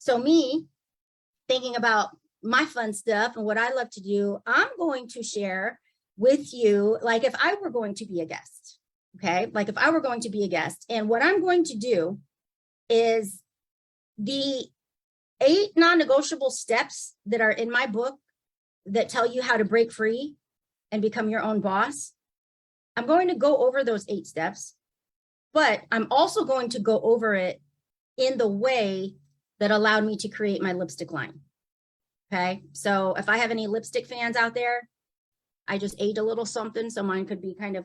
So me thinking about my fun stuff and what I love to do, I'm going to share with you, like if I were going to be a guest, okay? Like if I were going to be a guest, and what I'm going to do is the 8 non-negotiable steps that are in my book that tell you how to break free and become your own boss. I'm going to go over those 8 steps, but I'm also going to go over it in the way that allowed me to create my lipstick line. Okay, so if I have any lipstick fans out there, I just ate a little something, so mine could be kind of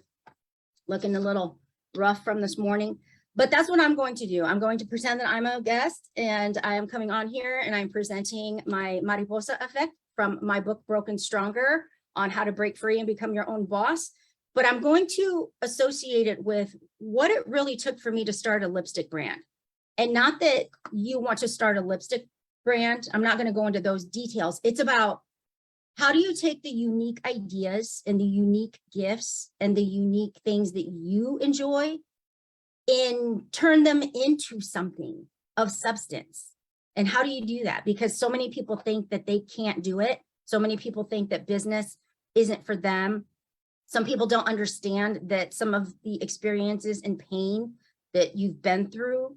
looking a little rough from this morning. But that's what I'm going to do. I'm going to pretend that I'm a guest and I am coming on here and I'm presenting my mariposa effect from my book, Broken Stronger, on how to break free and become your own boss. But I'm going to associate it with what it really took for me to start a lipstick brand. And not that you want to start a lipstick brand. I'm not going to go into those details. It's about how do you take the unique ideas and the unique gifts and the unique things that you enjoy and turn them into something of substance. And how do you do that? Because so many people think that they can't do it. So many people think that business isn't for them. Some people don't understand that some of the experiences and pain that you've been through,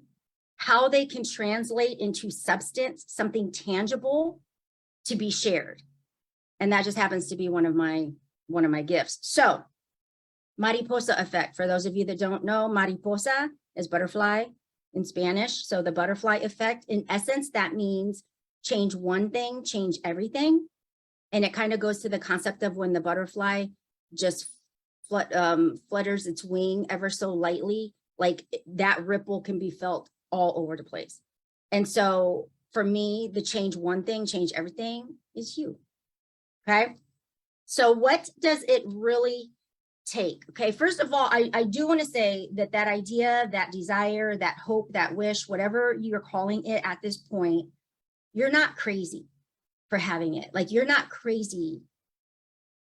how they can translate into substance, something tangible to be shared. And that just happens to be one of my gifts. So mariposa effect, for those of you that don't know, mariposa is butterfly in Spanish. So the butterfly effect, in essence, that means change one thing, change everything. And it kind of goes to the concept of when the butterfly just flutters its wing ever so lightly, like that ripple can be felt all over the place. And so for me, the change one thing, change everything is you. Okay. So what does it really take? Okay. First of all, I do want to say that that idea, that desire, that hope, that wish, whatever you're calling it at this point, you're not crazy for having it. Like you're not crazy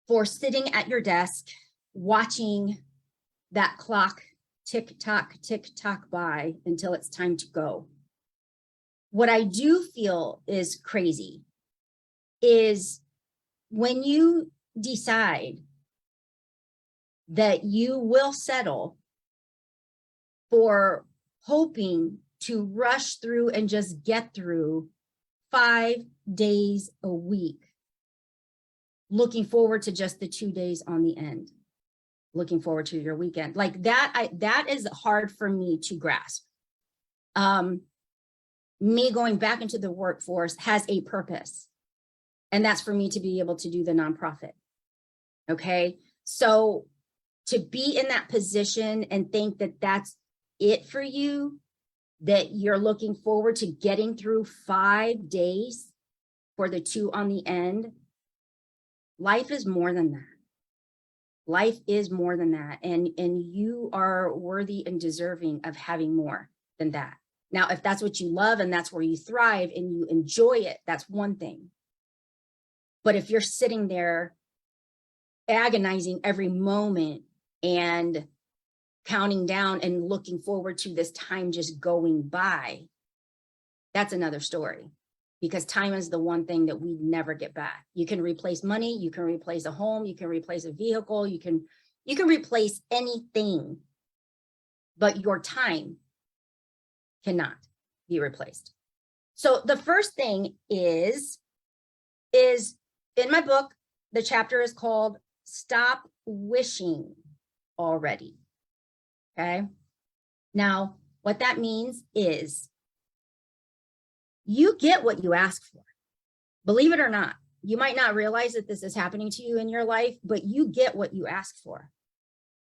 for sitting at your desk, watching that clock tick tock by until it's time to go. What I do feel is crazy is when you decide that you will settle for hoping to rush through and just get through 5 days a week, looking forward to just the 2 days on the end, looking forward to your weekend. Like that, that is hard for me to grasp. Me going back into the workforce has a purpose. And that's for me to be able to do the nonprofit. Okay. So to be in that position and think that that's it for you, that you're looking forward to getting through 5 days for the 2 on the end, life is more than that. Life is more than that. And you are worthy and deserving of having more than that. Now, if that's what you love and that's where you thrive and you enjoy it, that's one thing. But if you're sitting there agonizing every moment and counting down and looking forward to this time just going by, that's another story. Because time is the one thing that we never get back. You can replace money, you can replace a home, you can replace a vehicle, you can replace anything, but your time cannot be replaced. So the first thing is in my book, the chapter is called Stop Wishing Already. Okay. Now, what that means is you get what you ask for. Believe it or not, you might not realize that this is happening to you in your life, but you get what you ask for.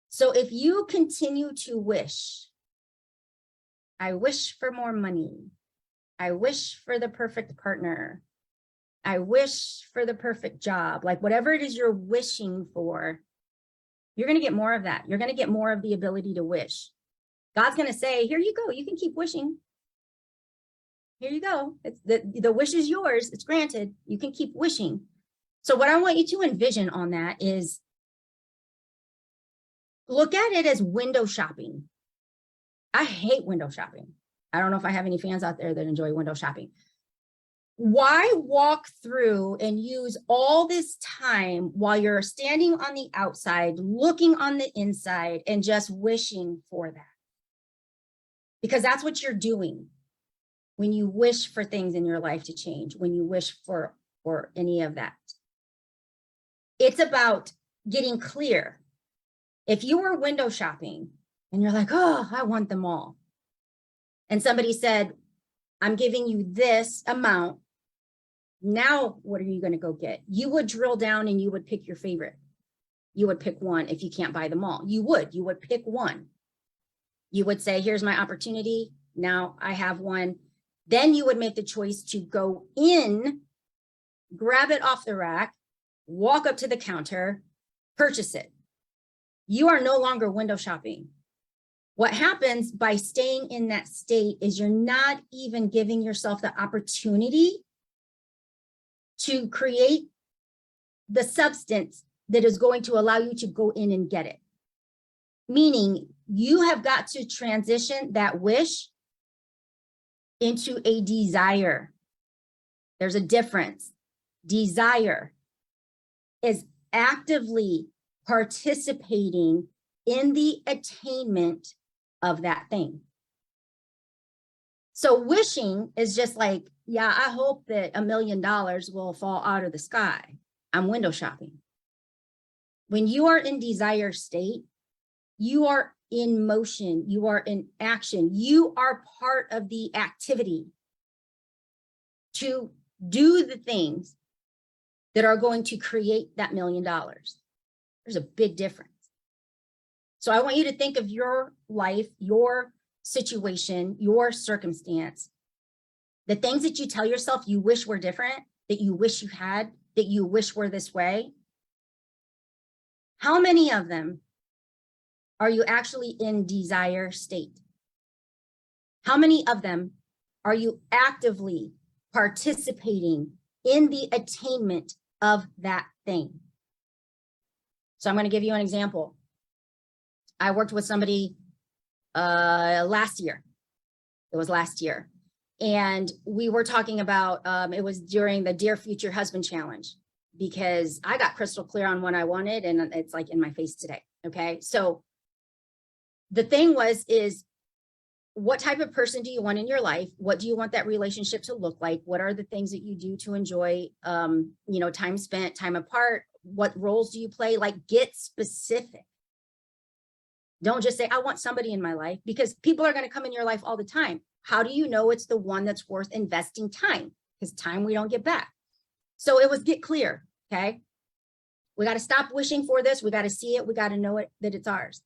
So if you continue to wish, I wish for more money, I wish for the perfect partner, I wish for the perfect job, like whatever it is you're wishing for, you're going to get more of that. You're going to get more of the ability to wish. God's going to say, here you go. You can keep wishing. Here you go. It's the wish is yours. It's granted. You can keep wishing. So what I want you to envision on that is look at it as window shopping. I hate window shopping. I don't know if I have any fans out there that enjoy window shopping. Why walk through and use all this time while you're standing on the outside, looking on the inside, and just wishing for that? Because that's what you're doing when you wish for things in your life to change, when you wish for any of that. It's about getting clear. If you were window shopping and you're like, oh, I want them all, and somebody said, I'm giving you this amount, now what are you going to go get? You would drill down and you would pick your favorite. You would pick one. If you can't buy them all, you would pick one. You would say, here's my opportunity. Now I have one. Then you would make the choice to go in, grab it off the rack, walk up to the counter, purchase it. You are no longer window shopping. What happens by staying in that state is you're not even giving yourself the opportunity to create the substance that is going to allow you to go in and get it. Meaning you have got to transition that wish into a desire. There's a difference. Desire is actively participating in the attainment of that thing. So wishing is just like, yeah, I hope that $1 million will fall out of the sky. I'm window shopping. When you are in desire state, you are in motion, you are in action, you are part of the activity to do the things that are going to create that $1 million. There's a big difference. So I want you to think of your life, your situation, your circumstance, the things that you tell yourself you wish were different, that you wish you had, that you wish were this way. How many of them are you actually in desire state? How many of them are you actively participating in the attainment of that thing? So I'm going to give you an example. I worked with somebody last year. It was last year. And we were talking about, it was during the Dear Future Husband Challenge, because I got crystal clear on what I wanted and it's like in my face today. Okay. So the thing is what type of person do you want in your life? What do you want that relationship to look like? What are the things that you do to enjoy, time spent, time apart? What roles do you play? Like, get specific. Don't just say, I want somebody in my life, because people are going to come in your life all the time. How do you know it's the one that's worth investing time? Because time we don't get back. So it was get clear. Okay. We got to stop wishing for this. We got to see it. We got to know it, that it's ours.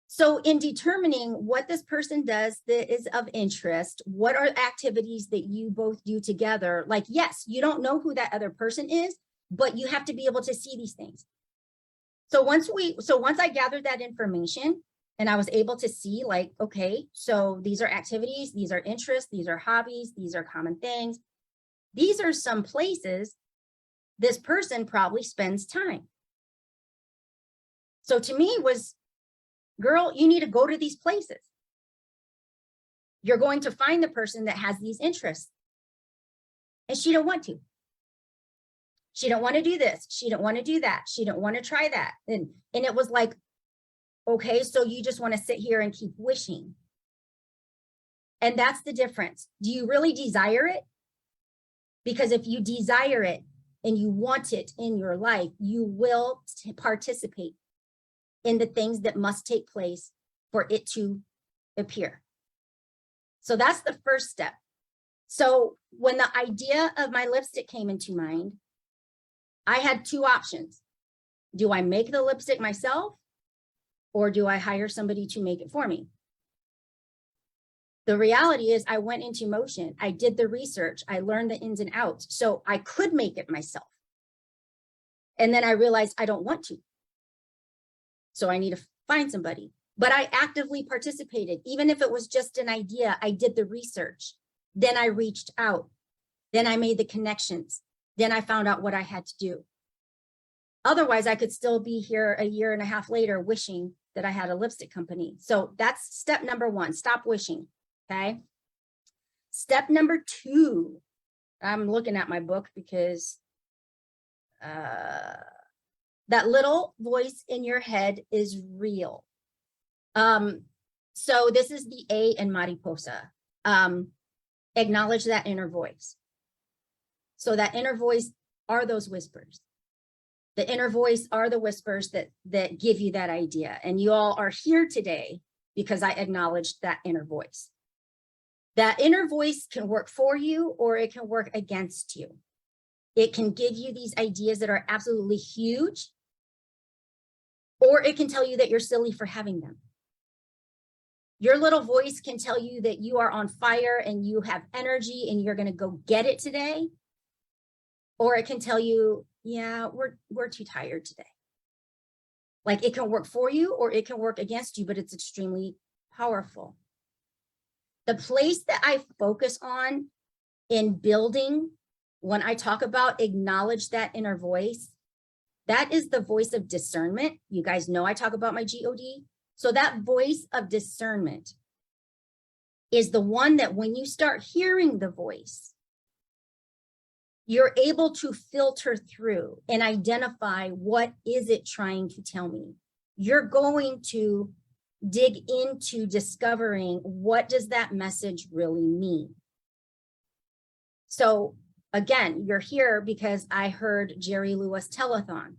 So in determining what this person does that is of interest, what are activities that you both do together? Like, yes, you don't know who that other person is, but you have to be able to see these things. So once I gathered that information and I was able to see, like, okay, so these are activities, these are interests, these are hobbies, these are common things. These are some places this person probably spends time. So to me it was, girl, you need to go to these places. You're going to find the person that has these interests. And she don't want to. She don't want to do this. She don't want to do that. She don't want to try that. And it was like, okay, so you just want to sit here and keep wishing. And that's the difference. Do you really desire it? Because if you desire it and you want it in your life, you will participate in the things that must take place for it to appear. So that's the first step. So when the idea of my lipstick came into mind, I had two options. Do I make the lipstick myself, or do I hire somebody to make it for me? The reality is I went into motion. I did the research. I learned the ins and outs. So I could make it myself. And then I realized I don't want to. So I need to find somebody. But I actively participated. Even if it was just an idea, I did the research. Then I reached out. Then I made the connections. Then I found out what I had to do. Otherwise, I could still be here a year and a half later wishing that I had a lipstick company. So that's step number one, stop wishing, okay? Step number two, I'm looking at my book because that little voice in your head is real. So this is the A in Mariposa. Acknowledge that inner voice. So that inner voice are those whispers. The inner voice are the whispers that give you that idea. And you all are here today because I acknowledged that inner voice. That inner voice can work for you or it can work against you. It can give you these ideas that are absolutely huge, or it can tell you that you're silly for having them. Your little voice can tell you that you are on fire and you have energy and you're going to go get it today. Or it can tell you, yeah, we're too tired today. Like, it can work for you or it can work against you, but it's extremely powerful. The place that I focus on in building, when I talk about acknowledge that inner voice, that is the voice of discernment. You guys know I talk about my GOD. So that voice of discernment is the one that when you start hearing the voice, you're able to filter through and identify what is it trying to tell me. You're going to dig into discovering what does that message really mean. So again, you're here because I heard Jerry Lewis telethon.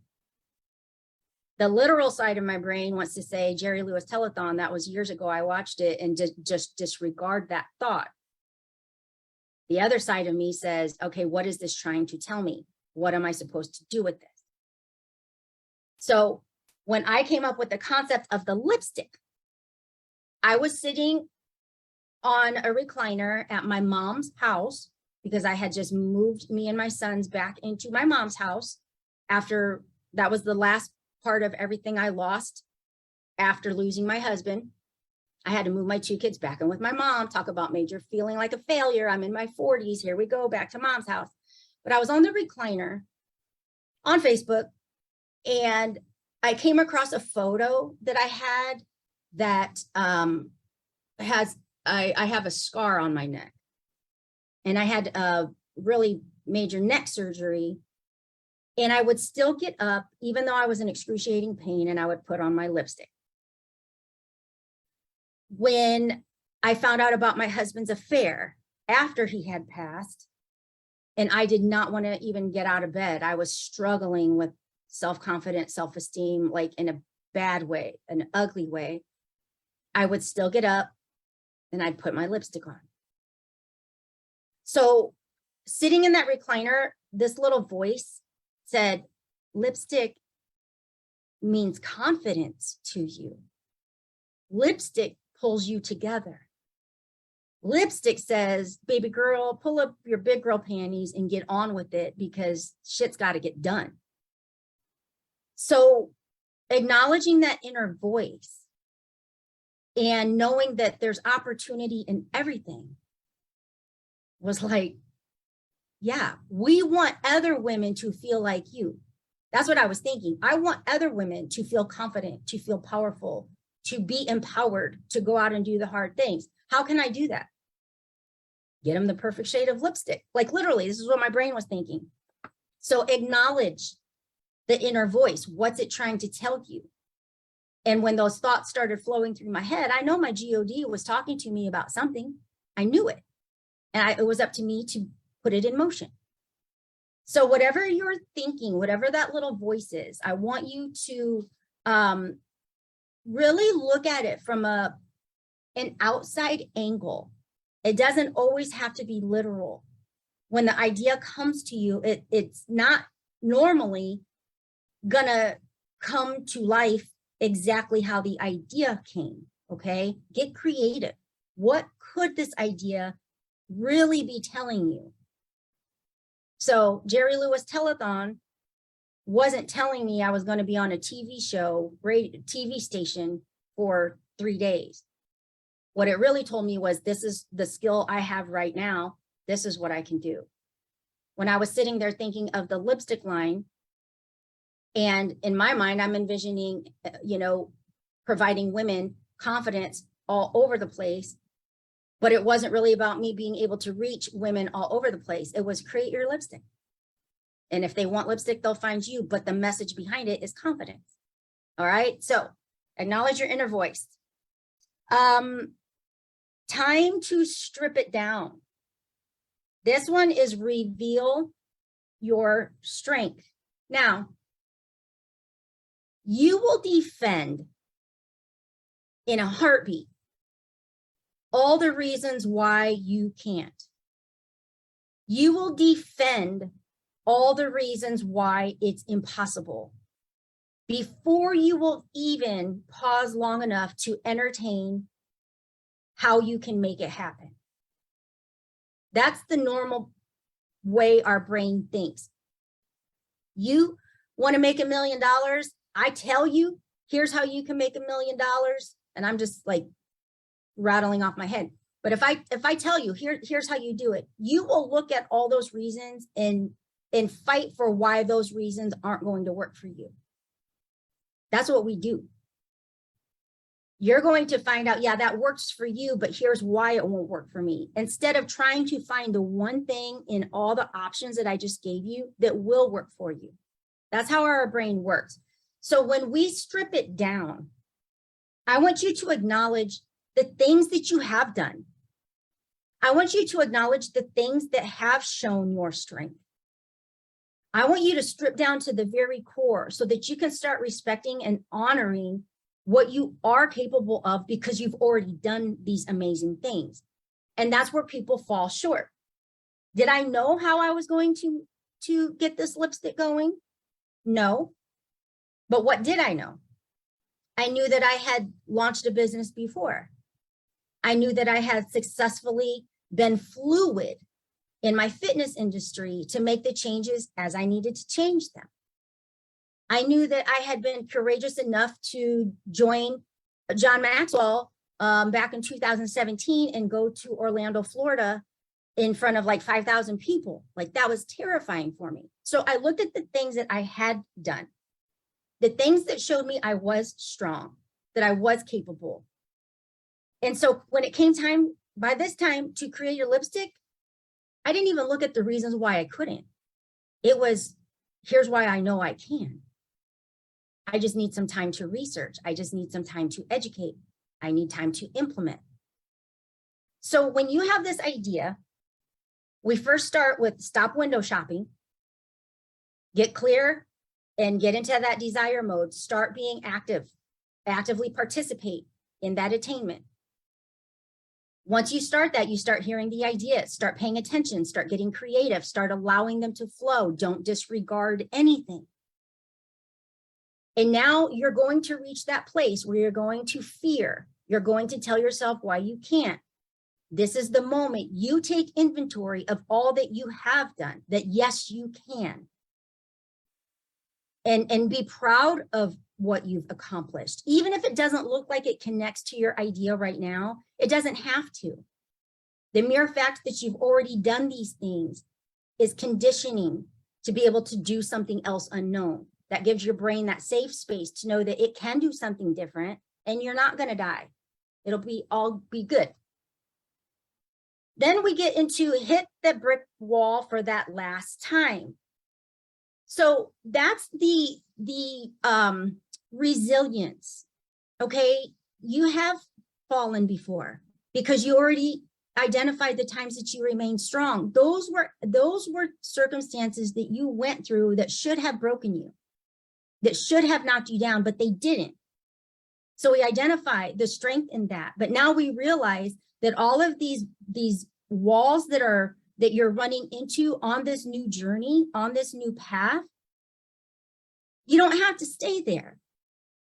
The literal side of my brain wants to say Jerry Lewis telethon. That was years ago. I watched it and just disregard that thought. The other side of me says, okay, what is this trying to tell me? What am I supposed to do with this? So when I came up with the concept of the lipstick, I was sitting on a recliner at my mom's house because I had just moved me and my sons back into my mom's house after that was the last part of everything I lost after losing my husband. I had to move my two kids back in with my mom, talk about major feeling like a failure. I'm in my 40s. Here we go, back to mom's house. But I was on the recliner on Facebook and I came across a photo that I had that I have a scar on my neck. And I had a really major neck surgery. And I would still get up, even though I was in excruciating pain, and I would put on my lipstick. When I found out about my husband's affair after he had passed, and I did not want to even get out of bed, I was struggling with self-confidence, self-esteem, like in a bad way, an ugly way. I would still get up and I'd put my lipstick on. So sitting in that recliner, this little voice said, lipstick means confidence to you. Lipstick pulls you together. Lipstick says, baby girl, pull up your big girl panties and get on with it because shit's got to get done. So acknowledging that inner voice and knowing that there's opportunity in everything was like, yeah, we want other women to feel like you. That's what I was thinking. I want other women to feel confident, to feel powerful, to be empowered, to go out and do the hard things. How can I do that? Get them the perfect shade of lipstick. Like literally, this is what my brain was thinking. So acknowledge the inner voice. What's it trying to tell you? And when those thoughts started flowing through my head, I know my GOD was talking to me about something. I knew it. And it was up to me to put it in motion. So whatever you're thinking, whatever that little voice is, I want you to really look at it from an outside angle. It doesn't always have to be literal. When the idea comes to you, it's not normally gonna come to life exactly how the idea came, okay? Get creative. What could this idea really be telling you? So Jerry Lewis telethon wasn't telling me I was going to be on a TV show, TV station for 3 days. What it really told me was, this is the skill I have right now. This is what I can do. When I was sitting there thinking of the lipstick line, and in my mind, I'm envisioning, providing women confidence all over the place. But it wasn't really about me being able to reach women all over the place. It was create your lipstick. And if they want lipstick, they'll find you. But the message behind it is confidence. All right. So acknowledge your inner voice. Time to strip it down. This one is reveal your strength. Now, you will defend in a heartbeat all the reasons why you can't. You will defend all the reasons why it's impossible before you will even pause long enough to entertain how you can make it happen. That's the normal way our brain thinks. You want to make $1 million? I tell you, here's how you can make $1 million. And I'm just like rattling off my head. But if I tell you, here's how you do it, you will look at all those reasons and fight for why those reasons aren't going to work for you. That's what we do. You're going to find out, yeah, that works for you, but here's why it won't work for me. Instead of trying to find the one thing in all the options that I just gave you that will work for you. That's how our brain works. So when we strip it down, I want you to acknowledge the things that you have done. I want you to acknowledge the things that have shown your strength. I want you to strip down to the very core so that you can start respecting and honoring what you are capable of because you've already done these amazing things. And that's where people fall short. Did I know how I was going to get this lipstick going? No. But what did I know? I knew that I had launched a business before. I knew that I had successfully been fluid in my fitness industry to make the changes as I needed to change them. I knew that I had been courageous enough to join John Maxwell back in 2017 and go to Orlando, Florida in front of like 5,000 people. Like that was terrifying for me. So I looked at the things that I had done, the things that showed me I was strong, that I was capable. And so when it came time, by this time, to create your lipstick, I didn't even look at the reasons why I couldn't. It was, here's why I know I can. I just need some time to research. I just need some time to educate. I need time to implement. So when you have this idea, we first start with stop window shopping, get clear and get into that desire mode, start being active, actively participate in that attainment. Once you start that, you start hearing the ideas, start paying attention, start getting creative, start allowing them to flow. Don't disregard anything. And now you're going to reach that place where you're going to fear. You're going to tell yourself why you can't. This is the moment you take inventory of all that you have done, that yes, you can. And be proud of what you've accomplished. Even if it doesn't look like it connects to your idea right now, it doesn't have to. The mere fact that you've already done these things is conditioning to be able to do something else unknown. That gives your brain that safe space to know that it can do something different and you're not going to die. It'll all be good. Then we get into hit the brick wall for that last time. So that's the resilience. Okay, you have fallen before because you already identified the times that you remained strong. Those were circumstances that you went through that should have broken you, that should have knocked you down, but they didn't. So we identify the strength in that. But now we realize that all of these walls that you're running into on this new journey, on this new path, you don't have to stay there.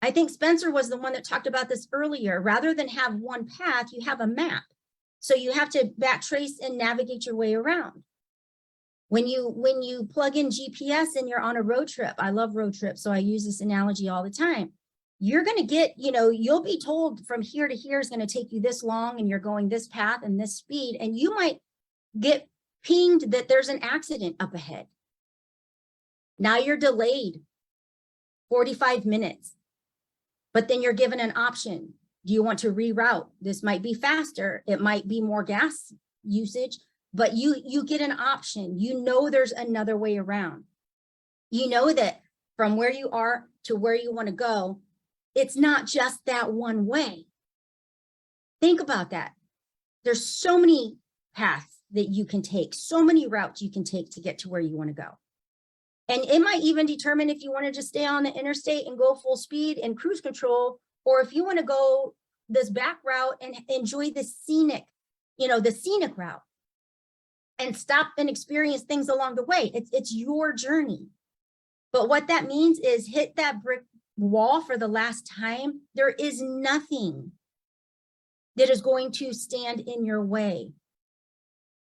I think Spencer was the one that talked about this earlier. Rather than have one path, you have a map. So you have to backtrace and navigate your way around. When you plug in GPS and you're on a road trip, I love road trips, so I use this analogy all the time. You're going to get, you'll be told from here to here is going to take you this long and you're going this path and this speed, and you might get pinged that there's an accident up ahead. Now you're delayed 45 minutes, but then you're given an option. Do you want to reroute? This might be faster. It might be more gas usage, but you get an option. You know there's another way around. You know that from where you are to where you want to go, it's not just that one way. Think about that. There's so many paths that you can take, so many routes you can take to get to where you want to go. And it might even determine if you want to just stay on the interstate and go full speed and cruise control, or if you want to go this back route and enjoy the scenic, the scenic route and stop and experience things along the way. It's your journey. But what that means is hit that brick wall for the last time. There is nothing that is going to stand in your way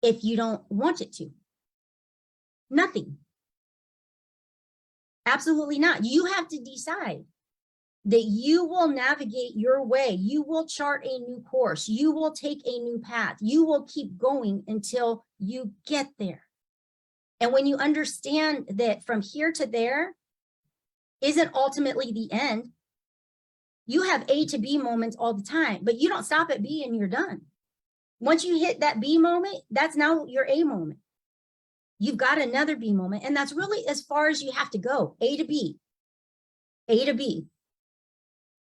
if you don't want it to. Nothing. Absolutely not. You have to decide that you will navigate your way. You will chart a new course. You will take a new path. You will keep going until you get there. And when you understand that from here to there isn't ultimately the end, you have A to B moments all the time, but you don't stop at B and you're done. Once you hit that B moment, that's now your A moment. You've got another B moment, and that's really as far as you have to go, A to B, A to B,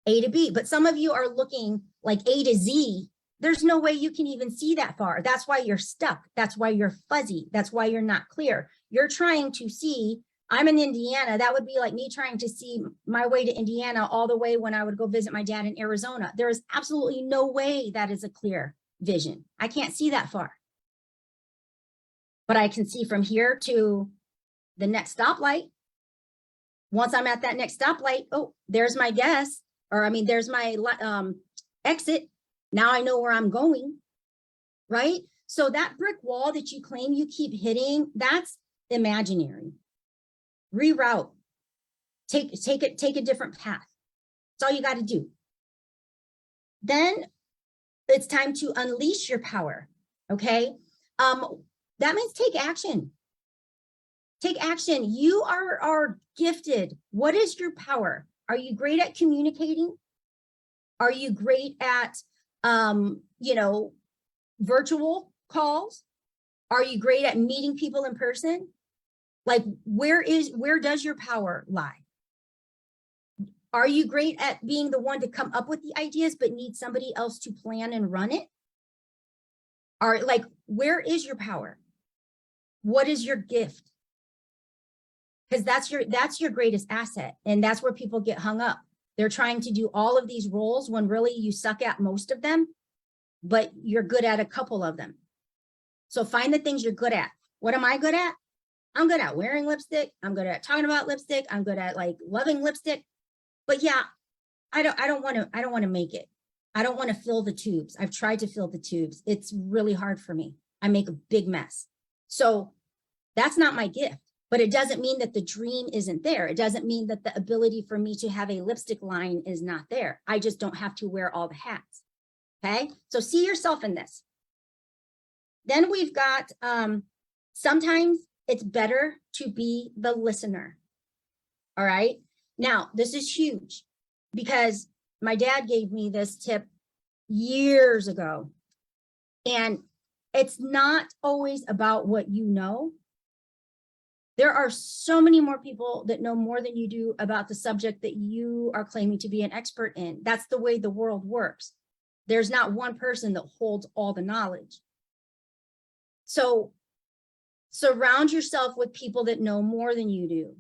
A to B. But some of you are looking like A to Z. There's no way you can even see that far. That's why you're stuck. That's why you're fuzzy. That's why you're not clear. You're trying to see, I'm in Indiana. That would be like me trying to see my way to Indiana all the way when I would go visit my dad in Arizona. There is absolutely no way that is a clear vision. I can't see that far. But I can see from here to the next stoplight. Once I'm at that next stoplight, oh, there's my guess, or I mean, there's my exit. Now I know where I'm going, right? So that brick wall that you claim you keep hitting, that's imaginary. Reroute, take a different path. That's all you got to do. Then it's time to unleash your power, okay? That means take action. Take action. You are gifted. What is your power? Are you great at communicating? Are you great at, virtual calls? Are you great at meeting people in person? Like, where does your power lie? Are you great at being the one to come up with the ideas, but need somebody else to plan and run it? Where is your power? What is your gift? Because that's your greatest asset. And that's where people get hung up. They're trying to do all of these roles when really you suck at most of them, but you're good at a couple of them. So find the things you're good at. What am I good at? I'm good at wearing lipstick. I'm good at talking about lipstick. I'm good at loving lipstick. But yeah, I don't want to make it. I don't want to fill the tubes. I've tried to fill the tubes. It's really hard for me. I make a big mess. So that's not my gift, but it doesn't mean that the dream isn't there. It doesn't mean that the ability for me to have a lipstick line is not there. I just don't have to wear all the hats. Okay. So see yourself in this. Then we've got, sometimes it's better to be the listener. All right. Now, this is huge because my dad gave me this tip years ago. And it's not always about what you know. There are so many more people that know more than you do about the subject that you are claiming to be an expert in. That's the way the world works. There's not one person that holds all the knowledge. So surround yourself with people that know more than you do.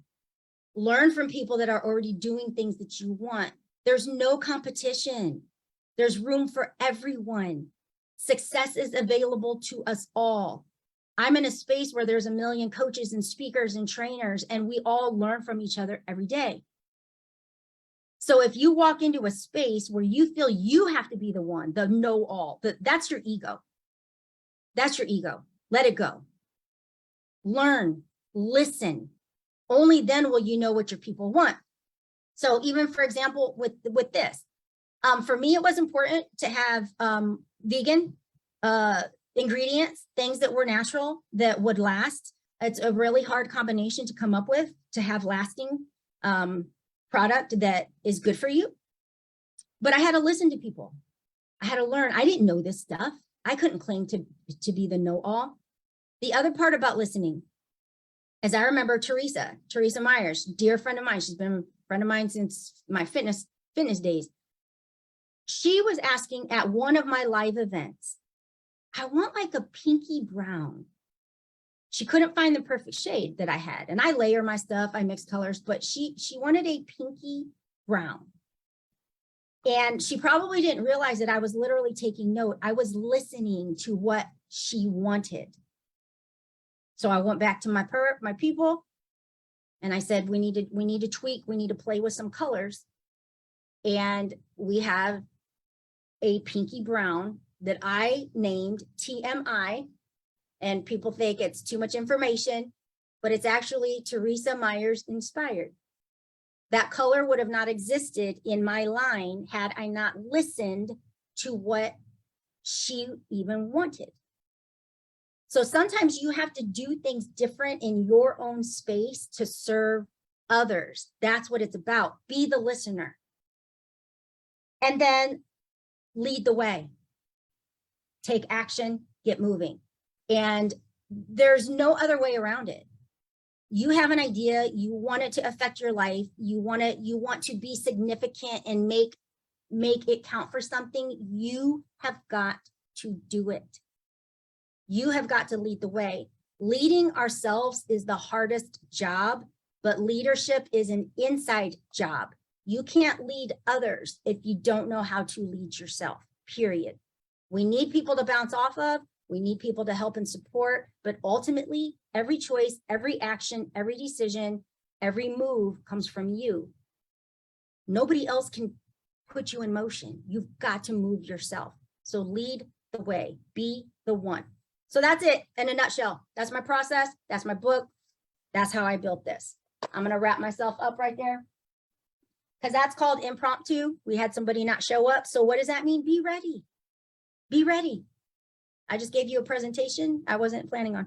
Learn from people that are already doing things that you want. There's no competition. There's room for everyone. Success is available to us all. I'm in a space where there's a million coaches and speakers and trainers, and we all learn from each other every day. So if you walk into a space where you feel you have to be the one, the know-all, that's your ego. That's your ego. Let it go. Learn, listen. Only then will you know what your people want. So even, for example, with this, for me, it was important to have vegan ingredients, things that were natural, that would last. It's a really hard combination to come up with, to have lasting product that is good for you. But I had to listen to people. I had to learn. I didn't know this stuff. I couldn't claim to be the know-all. The other part about listening, as I remember Teresa Myers, dear friend of mine. She's been a friend of mine since my fitness days. She was asking at one of my live events, I want like a pinky brown. She couldn't find the perfect shade that I had. And I layer my stuff, I mix colors, but she wanted a pinky brown. And she probably didn't realize that I was literally taking note. I was listening to what she wanted. So I went back to my people and I said, we need to tweak, we need to play with some colors. And we have a pinky brown that I named TMI. And people think it's too much information, but it's actually Teresa Myers inspired. That color would have not existed in my line had I not listened to what she even wanted. So sometimes you have to do things different in your own space to serve others. That's what it's about. Be the listener. And then lead the way. Take action, get moving. And there's no other way around it. You have an idea, you want it to affect your life, you want to be significant and make it count for something, you have got to do it. You have got to lead the way. Leading ourselves is the hardest job, but leadership is an inside job. You can't lead others if you don't know how to lead yourself, period. We need people to bounce off of. We need people to help and support, but ultimately, every choice, every action, every decision, every move comes from you. Nobody else can put you in motion. You've got to move yourself. So lead the way, be the one. So that's it in a nutshell. That's my process. That's my book. That's how I built this. I'm going to wrap myself up right there because that's called impromptu. We had somebody not show up. So what does that mean? Be ready. Be ready. I just gave you a presentation I wasn't planning on.